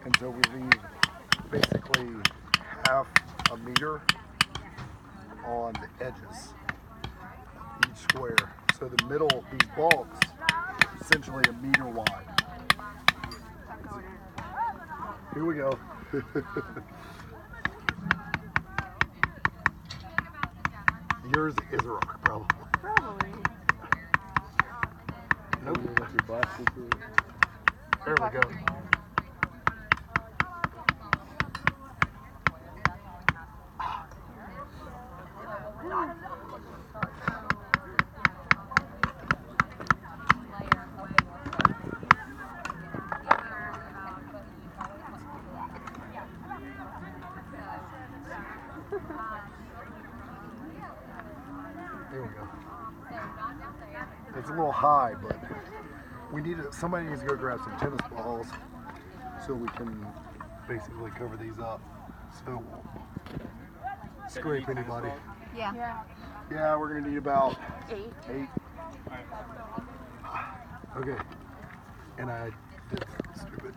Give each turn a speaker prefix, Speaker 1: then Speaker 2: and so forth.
Speaker 1: And so we leave basically half a meter on the edges, each square. So the middle, these balks, essentially a meter wide. Here we go. Yours is a rock, probably.
Speaker 2: Probably.
Speaker 1: Nope. There we go. There we go. It's a little high, but we need to, somebody needs to go grab some tennis balls so we can basically cover these up so it won't scrape anybody.
Speaker 2: Yeah.
Speaker 1: Yeah, we're gonna need about
Speaker 2: 8.
Speaker 1: 8. Okay. And I did something stupid.